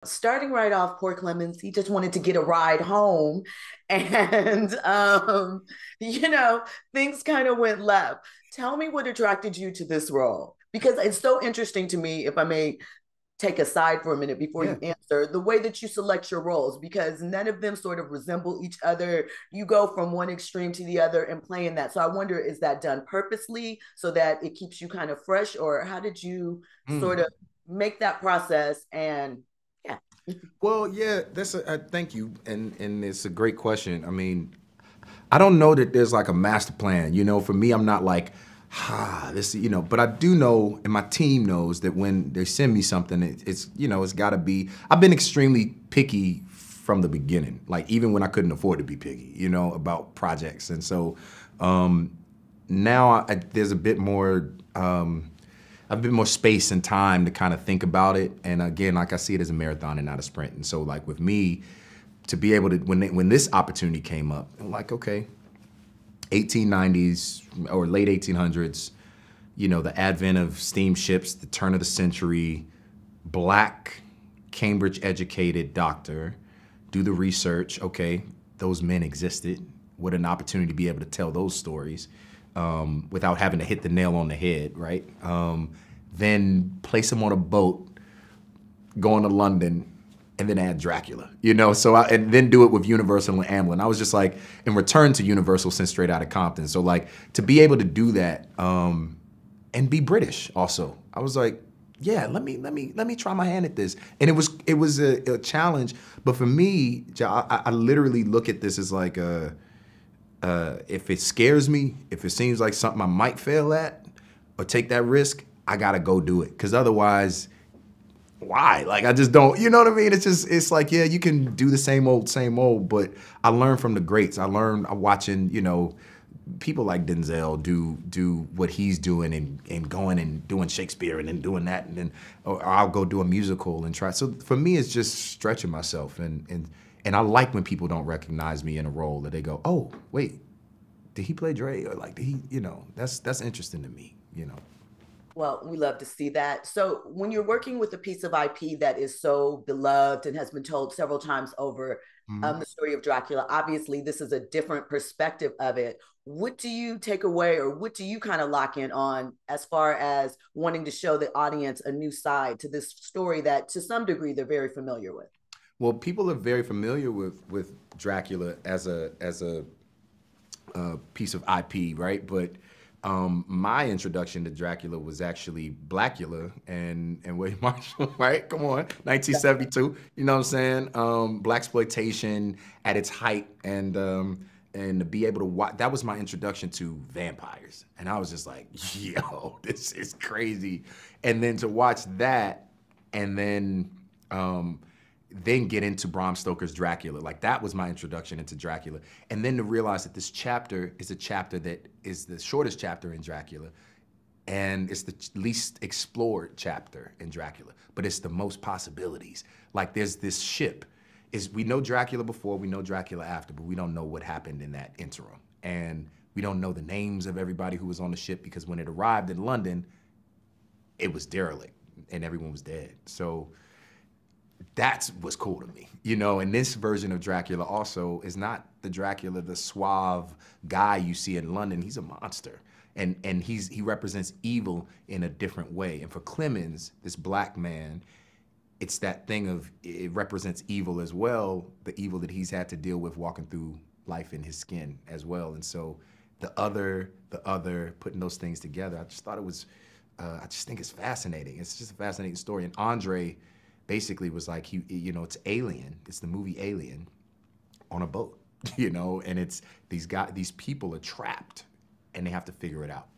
Starting right off, poor Clemens, he just wanted to get a ride home. And, you know, things kind of went left. Tell me what attracted you to this role. Because it's so interesting to me, if I may take aside for a minute before Yeah. you answer, the way that you select your roles, because none of them sort of resemble each other. You go from one extreme to the other and playing that. So I wonder, is that done purposely so that it keeps you kind of fresh, or how did you sort Mm. of make that process? And yeah. Well, yeah, that's thank you, and it's a great question. I mean, I don't know that there's like a master plan. For me, I'm not like, this, but I do know, and my team knows that when they send me something, it's got to be. I've been extremely picky from the beginning, like even when I couldn't afford to be picky, about projects, and so now there's a bit more. A bit more space and time to kind of think about it. And again, like I see it as a marathon and not a sprint. And so like with me, to be able to, when this opportunity came up, I'm like, okay, 1890s or late 1800s, the advent of steamships, the turn of the century, Black, Cambridge educated doctor, do the research, okay, those men existed. What an opportunity to be able to tell those stories. Without having to hit the nail on the head, right? Then place them on a boat, going to London, and then add Dracula, and then do it with Universal and Amblin. I was just like, and return to Universal since Straight Outta Compton. So like, to be able to do that, and be British also. I was like, yeah, let me try my hand at this. And it was a challenge, but for me, I literally look at this as like if it scares me, if it seems like something I might fail at or take that risk, I gotta go do it. Because otherwise, why? Like, I just don't, you know what I mean? It's like, yeah, you can do the same old, but I learned from the greats. I learned watching, people like Denzel do what he's doing and going and doing Shakespeare and then doing that. And then or I'll go do a musical and try. So for me, it's just stretching myself. And I like when people don't recognize me in a role that they go, oh, wait, did he play Dre? Or like, did he, that's interesting to me. Well, we love to see that. So, when you're working with a piece of IP that is so beloved and has been told several times over, Mhm. the story of Dracula, obviously, this is a different perspective of it. What do you take away, or what do you kind of lock in on as far as wanting to show the audience a new side to this story that, to some degree, they're very familiar with? Well, people are very familiar with Dracula as a piece of IP, right? But my introduction to Dracula was actually Blackula and William Marshall, right? Come on, 1972. You know what I'm saying? Blaxploitation at its height, and to be able to watch. That was my introduction to vampires, and I was just like, yo, this is crazy. And then to watch that, and then get into Bram Stoker's Dracula. Like, that was my introduction into Dracula. And then to realize that this chapter is a chapter that is the shortest chapter in Dracula, and it's the least explored chapter in Dracula, but it's the most possibilities. Like, there's this ship. We know Dracula before, we know Dracula after, but we don't know what happened in that interim. And we don't know the names of everybody who was on the ship, because when it arrived in London, it was derelict and everyone was dead. So that's what's cool to me. And this version of Dracula also is not the Dracula, the suave guy you see in London. He's a monster. And he represents evil in a different way. And for Clemens, this Black man, it's that thing of, it represents evil as well, the evil that he's had to deal with walking through life in his skin as well. And so the other, putting those things together, I just thought it was, I just think it's fascinating. It's just a fascinating story. And Andre basically was like, it's Alien. It's the movie Alien on a boat, and it's these people are trapped and they have to figure it out.